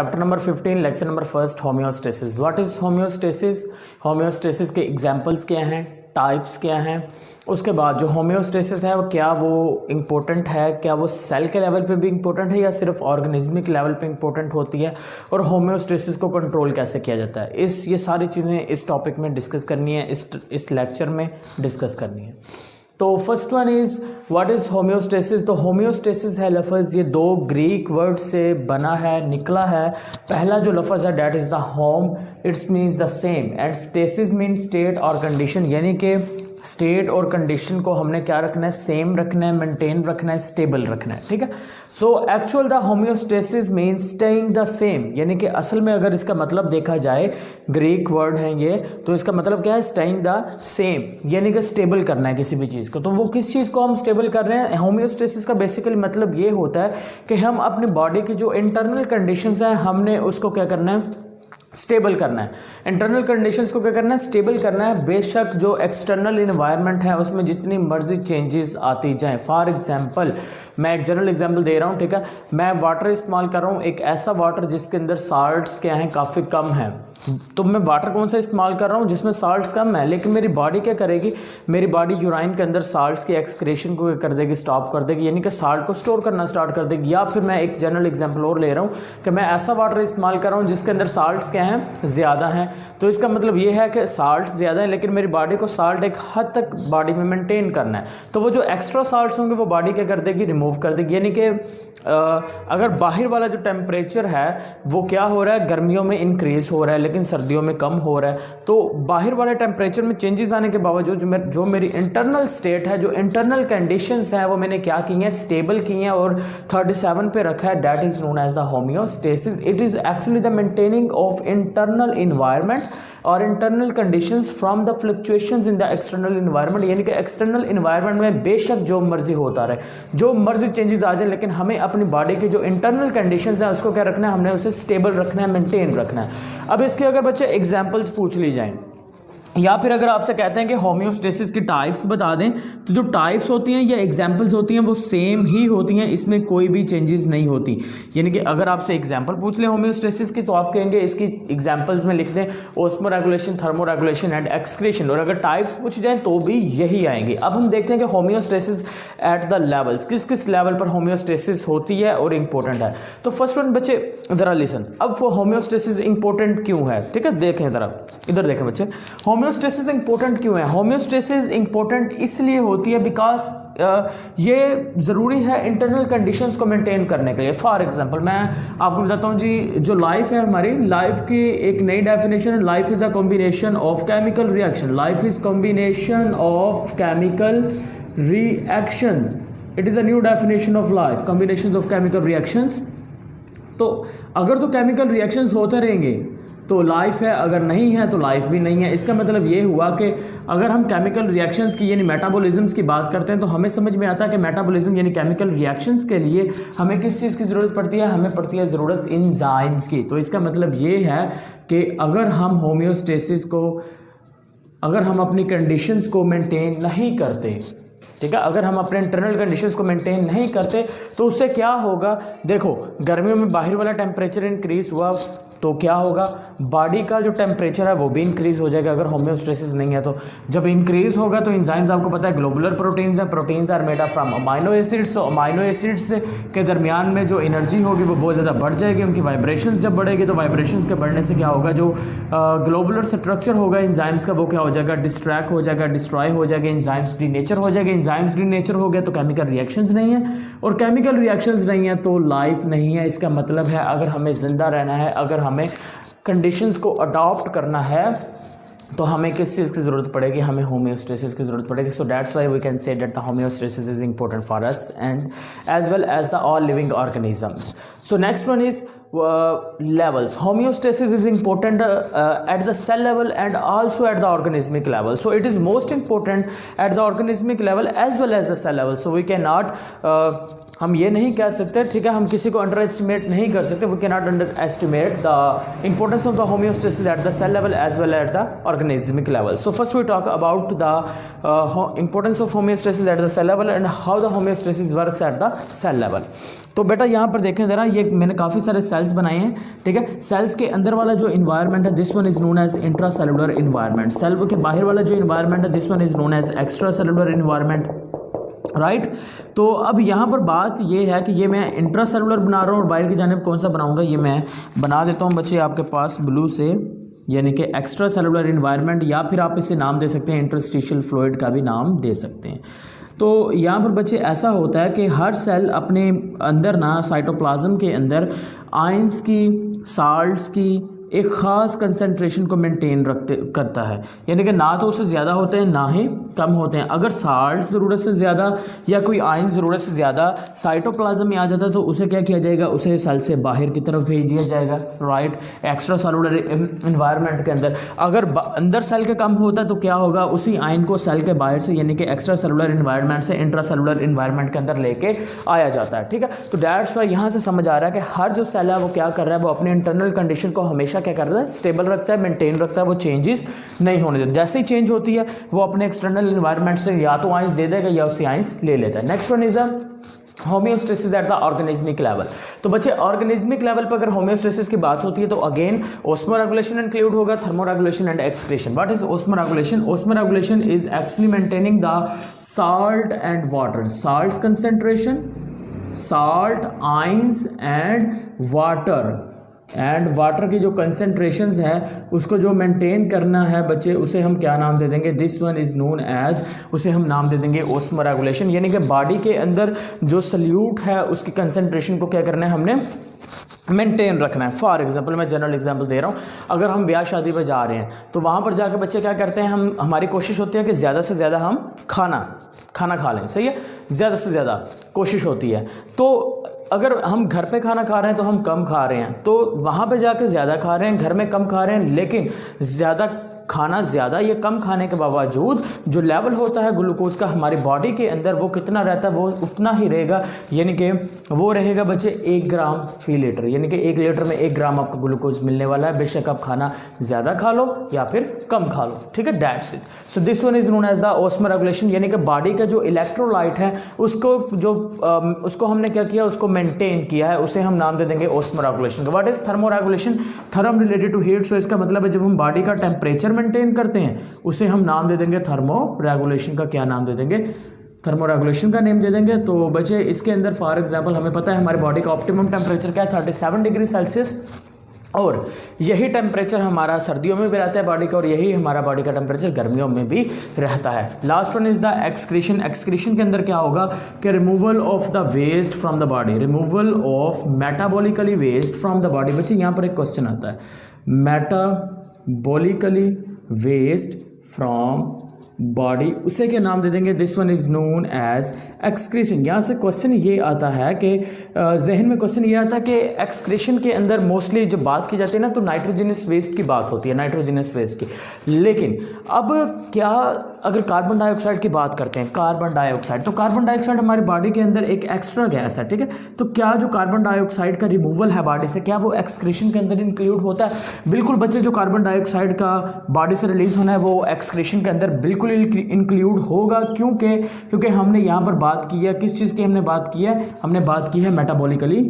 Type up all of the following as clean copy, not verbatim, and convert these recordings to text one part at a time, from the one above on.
Chapter number 15 lecture number first homeostasis. What is homeostasis? Homeostasis के examples क्या हैं, types क्या हैं, उसके बाद जो होम्योस्टेसिस है वो क्या वो इम्पोर्टेंट है, क्या वो सेल के लेवल पे भी इम्पोर्टेंट है या सिर्फ ऑर्गेनिज्मिक लेवल पे इम्पोर्टेंट होती है, और होम्योस्टेसिस को कंट्रोल कैसे किया जाता है। ये सारी चीज़ें इस टॉपिक में डिस्कस करनी है, इस लेक्चर में डिस्कस करनी है। तो first one is what is homeostasis. तो होम्योस्टेसिस है लफ्ज़, ये दो ग्रीक वर्ड से बना है, निकला है। पहला जो लफ्ज़ है that is the home, it's means the same, and stasis mean state और कंडीशन, यानी कि स्टेट और कंडीशन को हमने क्या रखना है, सेम रखना है, मेंटेन रखना है, स्टेबल रखना है, ठीक है। So actual the homeostasis means staying the same, यानी कि असल में अगर इसका मतलब देखा जाए, ग्रीक वर्ड है ये, तो इसका मतलब क्या है, स्टेइंग द सेम, यानी कि स्टेबल करना है किसी भी चीज़ को। तो वो किस चीज़ को हम स्टेबल कर रहे हैं, होम्योस्टेसिस का बेसिकली मतलब ये होता है कि हम अपनी बॉडी की जो इंटरनल कंडीशंस हैं हमने उसको क्या करना है, स्टेबल करना है। इंटरनल कंडीशंस को क्या करना है, स्टेबल करना है। बेशक जो एक्सटर्नल इन्वायरमेंट है उसमें जितनी मर्जी चेंजेस आती जाएं। फॉर एग्जांपल मैं एक जनरल एग्जांपल दे रहा हूँ, ठीक है। मैं वाटर इस्तेमाल कर रहा हूँ, एक ऐसा वाटर जिसके अंदर साल्ट्स क्या हैं, काफ़ी कम है। तो मैं वाटर कौन सा इस्तेमाल कर रहा हूँ, जिसमें साल्ट्स कम है, लेकिन मेरी बॉडी क्या करेगी, मेरी बॉडी यूराइन के अंदर साल्ट्स की एक्सक्रेशन को कर देगी, स्टॉप कर देगी, यानी कि साल्ट को स्टोर करना स्टार्ट कर देगी। या फिर मैं एक जनरल एग्जांपल और ले रहा हूँ कि मैं ऐसा वाटर इस्तेमाल कर रहा हूँ जिसके अंदर साल्ट्स क्या हैं, ज़्यादा हैं। तो इसका मतलब ये है कि साल्ट्स ज़्यादा है, लेकिन मेरी बॉडी को साल्ट एक हद तक बॉडी में मेंटेन करना है। तो वो जो एक्स्ट्रा साल्ट्स होंगे वो बॉडी क्या कर देगी, रिमूव कर देगी। यानी कि अगर बाहर वाला जो टेम्परेचर है वो क्या हो रहा है, गर्मियों में इंक्रीज हो रहा है लेकिन सर्दियों में कम हो रहा है। तो बाहर वाले टेम्परेचर में चेंजेस आने के बावजूद जो मेरी इंटरनल स्टेट है, जो इंटरनल कंडीशंस हैं, वो मैंने क्या की हैं, स्टेबल की हैं और 37 पे रखा है। That is known as the homeostasis. It is actually the maintaining of internal environment और internal conditions from the fluctuations in the external environment, यानी कि एक्सटर्नल इन्वायरमेंट में बेशक जो मर्जी होता रहे, जो मर्जी चेंजेस आ जाए, लेकिन हमें अपनी बॉडी की जो इंटरनल कंडीशंस है उसको क्या रखना है, हमने उसे स्टेबल रखना है, मेंटेन रखना है। अब इसके अगर बच्चे एग्जांपल्स पूछ ली जाएं, या फिर अगर आपसे कहते हैं कि होम्योस्टेसिस की टाइप्स बता दें, तो जो टाइप्स होती हैं या एग्जांपल्स होती हैं वो सेम ही होती हैं, इसमें कोई भी चेंजेस नहीं होती। यानी कि अगर आपसे एग्जांपल पूछ लें होम्योस्टेसिस की, तो आप कहेंगे इसकी एग्जांपल्स में लिख दें osmo regulation, thermo regulation and excretion, और अगर टाइप्स पूछ जाएं तो भी यही आएंगी। अब हम देखते हैं कि होम्योस्टेसिस एट द लेवल्स, किस किस लेवल पर होम्योस्टेसिस होती है और इंपॉर्टेंट है। तो फर्स्ट वन बच्चे ज़रा लिसन, अब वो होम्योस्टेसिस इंपॉर्टेंट क्यों है, ठीक है, देखें ज़रा इधर देखें बच्चे, होम्योस्टेसिस इंपॉर्टेंट क्यों है। होम्योस्टेसिस इंपॉर्टेंट इसलिए होती है बिकॉज ये ज़रूरी है इंटरनल कंडीशंस को मेंटेन करने के लिए। फॉर एग्जांपल मैं आपको बताता हूँ जी, जो लाइफ है हमारी, लाइफ की एक नई डेफिनेशन है, life is a combination of chemical reaction. Life is combination of chemical reactions. It is a new definition of life, combination of chemical reactions. तो अगर तो केमिकल रिएक्शंस होते रहेंगे तो लाइफ है, अगर नहीं है तो लाइफ भी नहीं है। इसका मतलब ये हुआ कि अगर हम केमिकल रिएक्शंस की यानी मेटाबॉलिज्म्स की बात करते हैं तो हमें समझ में आता है कि मेटाबॉलिज्म यानी केमिकल रिएक्शंस के लिए हमें किस चीज़ की ज़रूरत पड़ती है, हमें पड़ती है ज़रूरत एंजाइम्स की। तो इसका मतलब ये है कि अगर हम होम्योस्टेसिस को, अगर हम अपनी कंडीशंस को मेंटेन नहीं करते, ठीक है, अगर हम अपने इंटरनल कंडीशंस को मेंटेन नहीं करते तो उससे क्या होगा, देखो गर्मियों में बाहर वाला टेम्परेचर इंक्रीज हुआ तो क्या होगा, बॉडी का जो टेम्परेचर है वो भी इंक्रीज हो जाएगा अगर होम्योस्टेसिस नहीं है। तो जब इंक्रीज होगा तो एंजाइम्स, आपको पता है ग्लोबुलर प्रोटीन्स है, proteins are made up from amino acids. तो अमाइनो एसिड्स के दरमियान में जो एनर्जी होगी वो बहुत ज़्यादा बढ़ जाएगी, उनकी वाइब्रेशंस जब बढ़ेगी तो वाइब्रेशंस के बढ़ने से क्या होगा, जो ग्लोबुलर स्ट्रक्चर होगा एंजाइम्स का वो क्या हो जाएगा, डिस्ट्रैक्ट हो जाएगा, डिस्ट्रॉय हो जाएगा, एंजाइम्स डीनेचर हो जाएगा। एंजाइम्स डीनेचर हो गया तो केमिकल रिएक्शंस नहीं है, और केमिकल रिएक्शंस नहीं है तो लाइफ नहीं है। इसका मतलब है अगर हमें ज़िंदा रहना है, अगर हमें कंडीशंस को अडॉप्ट करना है तो हमें किस चीज़ की ज़रूरत पड़ेगी, हमें होम्योस्टेसिस की ज़रूरत पड़ेगी। So that's why we can say that the homeostasis is important for us and as well as the all living organisms. So next one is levels. Homeostasis is important at the cell level and also at the organismic level. So it is most important at the organismic level as well as the cell level. So we cannot हम ये नहीं कह सकते, ठीक है, हम किसी को अंडर एस्टिमेट नहीं कर सकते, we can not underestimate the importance of the homeostasis at the cell level as well at the organismic level. So first we talk about the importance of homeostasis at the cell level and how the homeostasis works at the cell level. तो बेटा यहाँ पर देखें ज़रा, ये मैंने काफ़ी सारे सेल्स बनाए हैं, ठीक है. सेल्स के अंदर वाला जो इन्वायरमेंट है this one is known as intracellular environment. Cell के बाहर वाला जो इन्वायरमेंट है this one is known as extracellular environment, right. तो अब यहाँ पर बात ये है कि ये मैं इंट्रा सेलुलर बना रहा हूँ और बाहर की जानिब कौन सा बनाऊँगा, ये मैं बना देता हूँ बच्चे आपके पास ब्लू से, यानी कि एक्स्ट्रा सेलुलर इन्वायरमेंट, या फिर आप इसे नाम दे सकते हैं इंटरस्टिशियल फ्लूइड का भी नाम दे सकते हैं. तो यहाँ पर बच्चे ऐसा होता है कि हर सेल अपने अंदर ना साइटोप्लाज्म के अंदर आयंस की, साल्ट्स की एक ख़ास कंसंट्रेशन को मेंटेन करता है, यानी कि ना तो उससे ज़्यादा होते हैं ना ही कम होते हैं. अगर साल्ट ज़रूरत से ज़्यादा या कोई आयन ज़रूरत से ज़्यादा साइटोप्लाज्म में आ जाता है तो उसे क्या किया जाएगा, उसे सेल से बाहर की तरफ भेज दिया जाएगा, राइट, एक्स्ट्रा सेलुलर इन्वायरमेंट के अंदर. अगर अंदर सेल के कम होता है तो क्या होगा, उसी आयन को सेल के बाहर से यानी कि एक्स्ट्रा सेलुलर इन्वायरमेंट से इंट्रा सेलुलर इन्वायरमेंट के अंदर लेके आया जाता है, ठीक है. तो दैट्स वाई यहाँ से समझ आ रहा है कि हर जो सेल है वो क्या कर रहा है, वो अपने इंटरनल कंडीशन को हमेशा क्या कर रहा है, स्टेबल रखता है, मेंटेन रखता है, वो चेंजेस नहीं होने देता. जैसे ही चेंज होती है वो अपने एक्सटर्नल इन्वायरमेंट से या तो आयंस दे देगा या उससे आयंस ले लेता है. Next one is the homeostasis at the organismic level. तो बच्चे ऑर्गेनिज्मिक लेवल पर अगर होम्योस्टेसिस की बात होती है तो अगेन ऑस्मोरेगुलेशन इंक्लूड होगा, thermoregulation and excretion. What is osmoregulation? Osmoregulation is actually maintaining the salt and water, salts concentration, salt, ions and water की जो कंसेंट्रेशंस है उसको जो मेंटेन करना है बच्चे, उसे हम क्या नाम दे देंगे, this one is known as, उसे हम नाम दे देंगे ऑस्मोरेगुलेशन. यानी कि बॉडी के अंदर जो सल्यूट है उसकी कंसेंट्रेशन को क्या करना है, हमने मेंटेन रखना है. फॉर एग्जांपल मैं जनरल एग्जांपल दे रहा हूँ, अगर हम ब्याह शादी पर जा रहे हैं तो वहाँ पर जाकर बच्चे क्या करते हैं, हमारी कोशिश होती है कि ज़्यादा से ज़्यादा हम खाना खा लें, सही है, ज़्यादा से ज़्यादा कोशिश होती है. तो अगर हम घर पे खाना खा रहे हैं तो हम कम खा रहे हैं, तो वहाँ पे जाके ज़्यादा खा रहे हैं, घर में कम खा रहे हैं, लेकिन ज़्यादा या कम खाने के बावजूद जो लेवल होता है ग्लूकोज का हमारी बॉडी के अंदर वो कितना रहता है, वो उतना ही रहेगा, यानी कि वो रहेगा बच्चे 1 ग्राम फी लीटर, यानी कि 1 लीटर में 1 ग्राम आपको ग्लूकोज मिलने वाला है, बेशक आप खाना ज़्यादा खा लो या फिर कम खा लो, ठीक है. That's it. So this one is known as the osmoregulation, यानी कि बॉडी का जो इलेक्ट्रोलाइट है उसको हमने क्या किया, उसको मेंटेन किया है, उसे हम नाम दे देंगे osmoregulation. What is thermoregulation? Therm related to heat, so इसका मतलब है जब हम बॉडी का टेम्परेचर मेंटेन करते हैं उसे हम नाम दे देंगे थर्मोरेगुलेशन का, क्या नाम दे देंगे, थर्मोरेगुलेशन का नेम दे देंगे. तो बच्चे इसके अंदर फॉर एग्जांपल हमें पता है हमारी बॉडी का ऑप्टिमम टेम्परेचर क्या है, 37 डिग्री सेल्सियस, और यही टेम्परेचर हमारा सर्दियों में भी रहता है बॉडी का, और यही हमारा बॉडी का टेम्परेचर गर्मियों में भी रहता है. Last one is the excretion. Excretion के अंदर क्या होगा कि removal of the waste from the body, removal of metabolically waste from the body. बच्चे यहाँ पर एक क्वेश्चन आता है, मेटाबॉलिकली वेस्ट फ्रॉम बॉडी, उसे क्या नाम दे देंगे, this one is known as excretion. यहाँ से क्वेश्चन ये आता है कि जहन में क्वेश्चन ये आता है कि एक्सक्रीशन के अंदर मोस्टली जब बात की जाती है ना तो नाइट्रोजनस वेस्ट की बात होती है, नाइट्रोजनस वेस्ट की. लेकिन अब क्या अगर कार्बन डाइऑक्साइड की बात करते हैं, कार्बन डाइऑक्साइड, तो कार्बन डाइऑक्साइड हमारी बॉडी के अंदर एक एक्स्ट्रा गैस है, ठीक है. तो क्या जो कार्बन डाइऑक्साइड का रिमूवल है बॉडी से, क्या वो एक्सक्रीशन के अंदर इंक्लूड होता है? बिल्कुल बच्चे, जो कार्बन डाइऑक्साइड का बॉडी से रिलीज होना है वो एक्सक्रीशन के अंदर बिल्कुल इंक्लूड होगा. क्योंकि हमने यहाँ पर बात की है, किस चीज़ की हमने बात की है, हमने बात की है मेटाबॉलिकली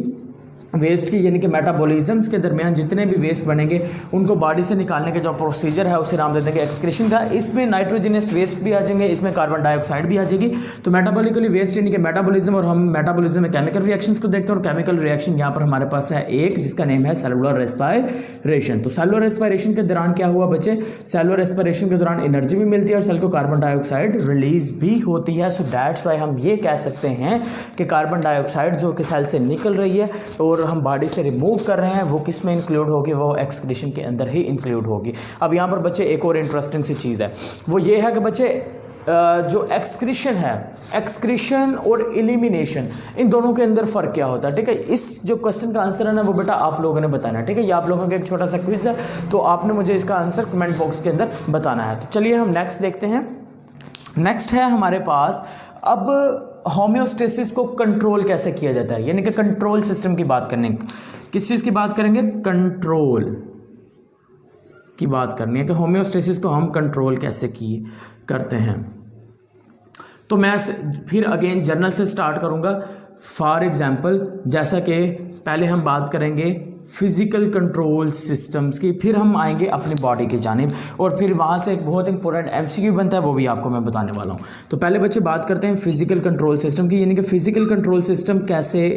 वेस्ट की, यानी कि मेटाबॉलिज्म्स के दरमियान जितने भी वेस्ट बनेंगे उनको बॉडी से निकालने का जो प्रोसीजर है उसे नाम दे देंगे एक्सक्रीशन का. इसमें नाइट्रोजनस वेस्ट भी आ जाएंगे, इसमें कार्बन डाइऑक्साइड भी आ जाएगी. तो मेटाबॉलिकली वेस्ट यानी कि मेटाबॉलिज्म, और हम मेटाबॉलिज्म में केमिकल रिएक्शंस को देखते हैं, और केमिकल रिएक्शन यहाँ पर हमारे पास है एक जिसका नेम है सेलुलर रेस्पायरेशन. तो सेलुलर रेस्पायरेशन के दौरान क्या हुआ बच्चे, सेलुलर रेस्पायरेशन के दौरान एनर्जी भी मिलती है और सेल को कार्बन डाइऑक्साइड रिलीज भी होती है. सो दैट्स वाई हम ये कह सकते हैं कि कार्बन डाइऑक्साइड जो कि सेल से निकल रही है और हम बॉडी से रिमूव कर रहे हैं वो किस में इंक्लूड होगी, वो एक्सक्रीशन के अंदर ही इंक्लूड होगी. अब यहाँ पर बच्चे एक और इंटरेस्टिंग सी चीज़ है, वो ये है कि बच्चे जो एक्सक्रीशन है, एक्सक्रीशन और एलिमिनेशन, इन दोनों के अंदर फ़र्क क्या होता है, ठीक है. इस जो क्वेश्चन का आंसर है ना वो बेटा आप लोगों ने बताना है, ठीक है. ये आप लोगों का एक छोटा सा क्विज है, तो आपने मुझे इसका आंसर कमेंट बॉक्स के अंदर बताना है. तो चलिए हम नेक्स्ट देखते हैं. नेक्स्ट है हमारे पास अब होम्योस्टेसिस को कंट्रोल कैसे किया जाता है, यानी कि कंट्रोल सिस्टम की बात करने, किस चीज़ की बात करेंगे, कंट्रोल की बात करनी है कि होम्योस्टेसिस को हम कंट्रोल कैसे करते हैं। तो मैं फिर अगेन जनरल से स्टार्ट करूंगा। फॉर एग्जांपल, जैसा कि पहले हम बात करेंगे फिज़िकल कंट्रोल सिस्टम्स की, फिर हम आएंगे अपनी बॉडी की जानिब, और फिर वहाँ से एक बहुत इंपॉर्टेंट एमसीक्यू बनता है, वो भी आपको मैं बताने वाला हूँ। तो पहले बच्चे बात करते हैं फिज़िकल कंट्रोल सिस्टम की, यानी कि फ़िज़िकल कंट्रोल सिस्टम कैसे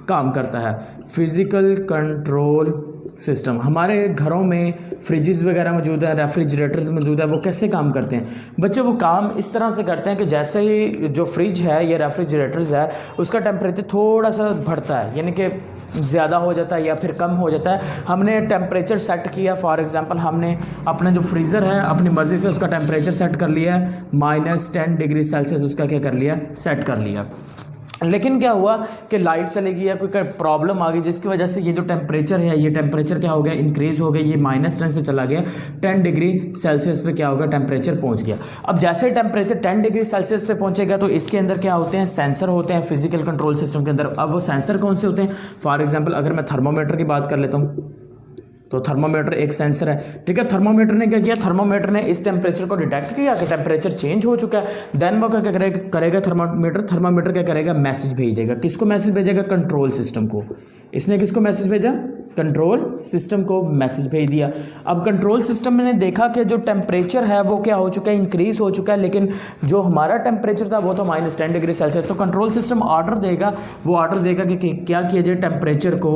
काम करता है। फिज़िकल कंट्रोल सिस्टम, हमारे घरों में फ्रिजेस वगैरह मौजूद है, रेफ्रिजरेटर्स मौजूद है, वो कैसे काम करते हैं बच्चे? वो काम इस तरह से करते हैं कि जैसे ही जो फ्रिज है या रेफ्रिजरेटर्स है उसका टेम्परेचर थोड़ा सा बढ़ता है, यानी कि ज़्यादा हो जाता है या फिर कम हो जाता है, हमने टेम्परेचर सेट किया। फॉर एग्जांपल, हमने अपना जो फ्रीज़र है अपनी मर्ज़ी से उसका टेम्परेचर सेट कर लिया है, -10 डिग्री सेल्सियस उसका क्या कर लिया, सेट कर लिया। लेकिन क्या हुआ कि लाइट चली गई या कोई प्रॉब्लम आ गई जिसकी वजह से ये जो टेम्परेचर है, ये टेम्परेचर क्या हो गया, इंक्रीज़ हो गया, ये -10 से चला गया 10 डिग्री सेल्सियस पे क्या होगा, टेम्परेचर पहुंच गया। अब जैसे टेम्परेचर 10 डिग्री सेल्सियस पे पहुंचेगा तो इसके अंदर क्या होते हैं, सेंसर होते हैं फिजिकल कंट्रोल सिस्टम के अंदर। अब वो सेंसर कौन से होते हैं? फॉर एग्जाम्पल, अगर मैं थर्मोमीटर की बात कर लेता हूँ तो थर्मोमीटर एक सेंसर है, ठीक है। थर्मोमीटर ने क्या किया, थर्मोमीटर ने इस टेम्परेचर को डिटेक्ट किया कि टेम्परेचर चेंज हो चुका है। देन वो क्या करेगा थर्मोमीटर क्या करेगा, मैसेज भेज देगा। किसको मैसेज भेजेगा? कंट्रोल सिस्टम को। इसने किसको मैसेज भेजा? कंट्रोल सिस्टम को मैसेज भेज दिया। अब कंट्रोल सिस्टम ने देखा कि जो टेम्परेचर है वो क्या हो चुका है, इंक्रीज़ हो चुका है, लेकिन जो हमारा टेम्परेचर था वो तो -10 डिग्री सेल्सियस। तो कंट्रोल सिस्टम ऑर्डर देगा, वो ऑर्डर देगा कि क्या किया जाए, टेम्परेचर को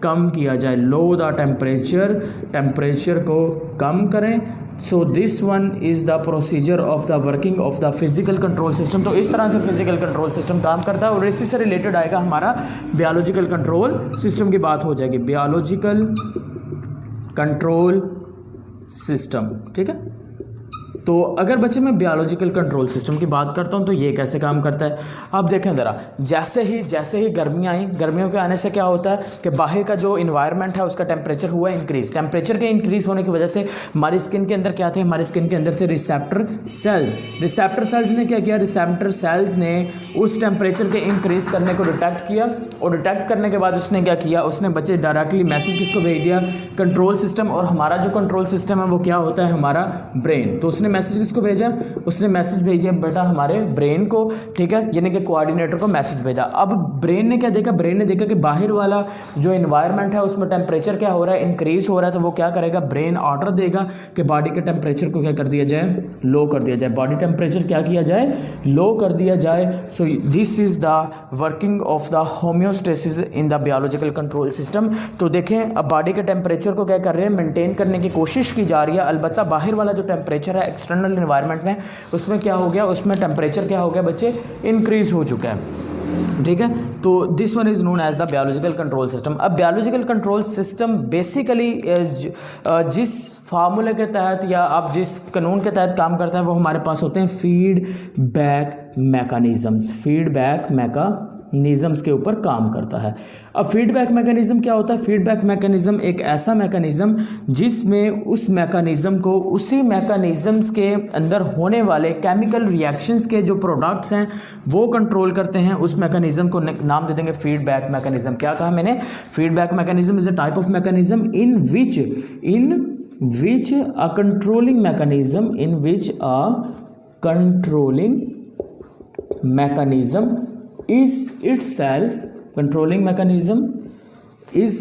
कम किया जाए, लो द टेम्परेचर को कम करें। सो this one is the procedure of the working of the physical control system. तो इस तरह से फिजिकल कंट्रोल सिस्टम काम करता है। और इसी से रिलेटेड आएगा हमारा बायोलॉजिकल कंट्रोल सिस्टम की बात हो जाएगी, बायोलॉजिकल कंट्रोल सिस्टम, ठीक है। तो अगर बच्चे मैं बायोलॉजिकल कंट्रोल सिस्टम की बात करता हूँ तो ये कैसे काम करता है, आप देखें ज़रा। जैसे ही गर्मियाँ आई, गर्मियों के आने से क्या होता है कि बाहर का जो इन्वायरमेंट है उसका टेम्परेचर हुआ इंक्रीज़। टेम्परेचर के इंक्रीज़ होने की वजह से हमारी स्किन के अंदर क्या थे, हमारी स्किन के अंदर थे रिसेप्टर सेल्स ने क्या किया, रिसेप्टर सेल्स ने उस टेम्परेचर के इंक्रीज़ करने को डिटेक्ट किया, और डिटेक्ट करने के बाद उसने क्या किया, उसने बच्चे डायरेक्टली मैसेज किसको भेज दिया, कंट्रोल सिस्टम। और हमारा जो कंट्रोल सिस्टम है वो क्या होता है, हमारा ब्रेन। तो उसने मैसेज किसको भेजा, उसने मैसेज भेज दिया बेटा हमारे ब्रेन को, ठीक है, यानी कि कोऑर्डिनेटर को मैसेज भेजा। अब ब्रेन ने क्या देखा, ब्रेन ने देखा कि बाहर वाला जो इन्वायरमेंट है उसमें टेम्परेचर क्या हो रहा है, इंक्रीज हो रहा है। तो वो क्या करेगा, ब्रेन ऑर्डर देगा कि बॉडी के टेम्परेचर को क्या कर दिया जाए, लो कर दिया जाए। बॉडी टेम्परेचर क्या किया जाए, लो कर दिया जाए। So this is the working of the homeostasis in the biological control system. तो देखें, अब बॉडी के टेम्परेचर को क्या कर रहे हैं, मेंटेन करने की कोशिश की जा रही है। अलबत्ता बाहर वाला जो टेम्परेचर है एक्सटर्नल इन्वायरमेंट में, उसमें क्या हो गया, उसमें टेम्परेचर क्या हो गया बच्चे, इंक्रीज हो चुका है, ठीक है। तो this one is known as the biological control system. अब बायोलॉजिकल कंट्रोल सिस्टम बेसिकली जिस फार्मूले के तहत या आप जिस कानून के तहत काम करता है वो हमारे पास होते हैं फीडबैक मैकेनिज्म्स के ऊपर काम करता है। अब फीडबैक मैकेनिज्म क्या होता है, फीडबैक मैकेनिज्म एक ऐसा मैकेनिज्म जिसमें उस मैकेनिज्म को उसी मैकेनिज्म्स के अंदर होने वाले केमिकल रिएक्शंस के जो प्रोडक्ट्स हैं वो कंट्रोल करते हैं। उस मैकेनिज्म को नाम दे देंगे फीडबैक मैकेनिज्म। क्या कहा मैंने, feedback mechanism is a type of mechanism in which a controlling mechanism is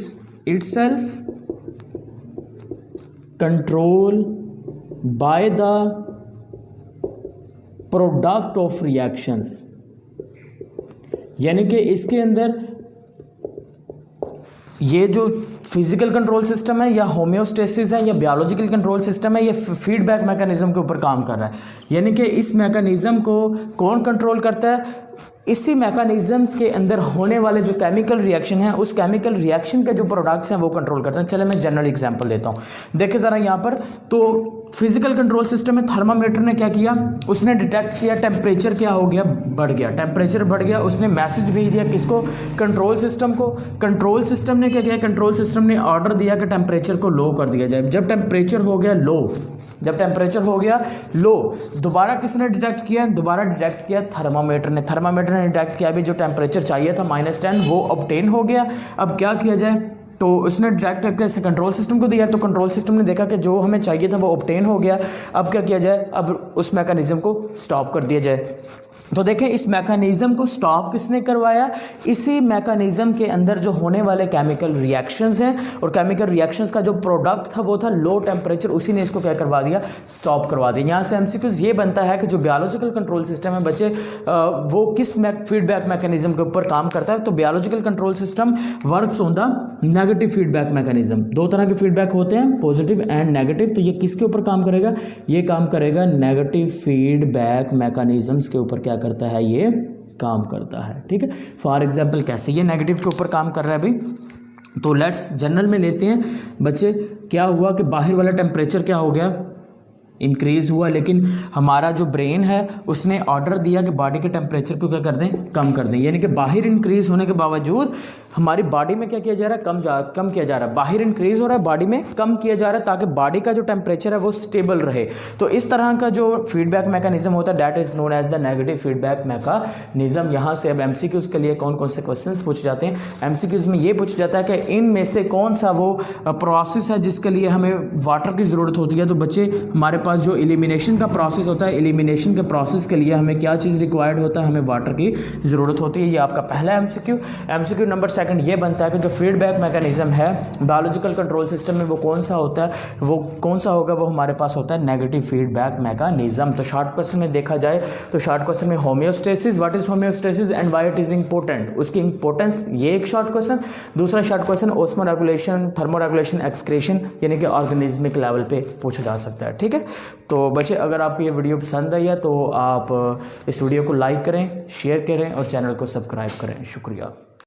itself controlled by the product of reactions। यानी कि इसके अंदर ये जो फिजिकल कंट्रोल सिस्टम है या होम्योस्टेसिस है या बायोलॉजिकल कंट्रोल सिस्टम है, ये फीडबैक मैकेनिज्म के ऊपर काम कर रहा है। यानी कि इस मैकेनिज्म को कौन कंट्रोल करता है, इसी मैकेनिज्म्स के अंदर होने वाले जो केमिकल रिएक्शन है उस केमिकल रिएक्शन के जो प्रोडक्ट्स हैं वो कंट्रोल करते हैं। चले मैं जनरल एग्जांपल देता हूँ, देखिए ज़रा यहाँ पर। तो फिजिकल कंट्रोल सिस्टम में थर्मामीटर ने क्या किया, उसने डिटेक्ट किया टेम्परेचर क्या हो गया, बढ़ गया, टेम्परेचर बढ़ गया। उसने मैसेज भेज दिया किसको, कंट्रोल सिस्टम को। कंट्रोल सिस्टम ने क्या किया, कंट्रोल सिस्टम ने ऑर्डर दिया कि टेम्परेचर को लो कर दिया जाए। जब टेम्परेचर हो गया लो, जब टेम्परेचर हो गया लो, दोबारा किसने डिटेक्ट किया, दोबारा डिटेक्ट किया थर्मामीटर ने। थर्मामीटर ने डिटेक्ट किया भी जो टेम्परेचर चाहिए था -10 वो ऑब्टेन हो गया। अब क्या किया जाए, तो उसने डिटेक्ट करके कंट्रोल सिस्टम को दिया, तो कंट्रोल सिस्टम ने देखा कि जो हमें चाहिए था वो ऑब्टेन हो गया। अब क्या किया जाए, अब उस मैकेनिज्म को स्टॉप कर दिया जाए। तो देखें इस मैकेनिज़्म को स्टॉप किसने करवाया, इसी मैकेनिज़्म के अंदर जो होने वाले केमिकल रिएक्शंस हैं और केमिकल रिएक्शंस का जो प्रोडक्ट था वो था लो टेम्परेचर, उसी ने इसको क्या करवा दिया, स्टॉप करवा दिया। यहाँ से एमसीक्यूज ये बनता है कि जो बायोलॉजिकल कंट्रोल सिस्टम है बच्चे वो किस फीडबैक मैकेनिज्म के ऊपर काम करता है। तो biological control system works on the negative feedback mechanism. दो तरह के फीडबैक होते हैं, पॉजिटिव एंड नेगेटिव। तो ये किसके ऊपर काम करेगा, ये काम करेगा नेगेटिव फीडबैक मैकेनिज्म्स के ऊपर क्या करता है, ये काम करता है। ठीक है, फॉर एग्जांपल कैसे ये नेगेटिव के ऊपर काम कर रहा है भाई, तो लेट्स जनरल में लेते हैं बच्चे। क्या हुआ कि बाहर वाला टेम्परेचर क्या हो गया, इंक्रीज़ हुआ, लेकिन हमारा जो ब्रेन है उसने ऑर्डर दिया कि बॉडी के टेम्परेचर को क्या कर दें, कम कर दें। यानी कि बाहर इंक्रीज़ होने के बावजूद हमारी बॉडी में क्या किया जा रहा है, कम किया जा रहा है। बाहर इंक्रीज़ हो रहा है, बॉडी में कम किया जा रहा है, ताकि बॉडी का जो टेम्परेचर है वो स्टेबल रहे। तो इस तरह का जो फीडबैक मैकेनिज्म होता है that is known as the negative feedback mechanism. यहाँ से अब एमसीक्यूज के लिए कौन कौन से क्वेश्चंस पूछे जाते हैं, एमसीक्यूज में ये पूछा जाता है कि इनमें से कौन सा वो प्रोसेस है जिसके लिए हमें वाटर की ज़रूरत होती है। तो बच्चे हमारे पास जो एलिमिनेशन का प्रोसेस होता है, एलिमिनेशन के प्रोसेस के लिए हमें क्या चीज़ रिक्वायर्ड होता है, हमें वाटर की ज़रूरत होती है। ये आपका पहला एमसीक्यू। एमसीक्यू नंबर सेकंड ये बनता है कि जो फीडबैक मैकेनिज्म है बायोलॉजिकल कंट्रोल सिस्टम में वो कौन सा होता है, वो कौन सा होगा, वो हमारे पास होता है नेगेटिव फीडबैक मैकेनिज्म। तो शॉर्ट क्वेश्चन में देखा जाए तो शॉर्ट क्वेश्चन में homeostasis, what is homeostasis and why it is important, उसकी इंपॉर्टेंस, ये एक शॉर्ट क्वेश्चन। दूसरा short question osmo regulation, thermo regulation, excretion, यानी कि ऑर्गेनिज्मिक लेवल पे पूछा जा सकता है। ठीक है, तो बच्चे अगर आपको ये वीडियो पसंद आई है तो आप इस वीडियो को लाइक करें, शेयर करें और चैनल को सब्सक्राइब करें। शुक्रिया।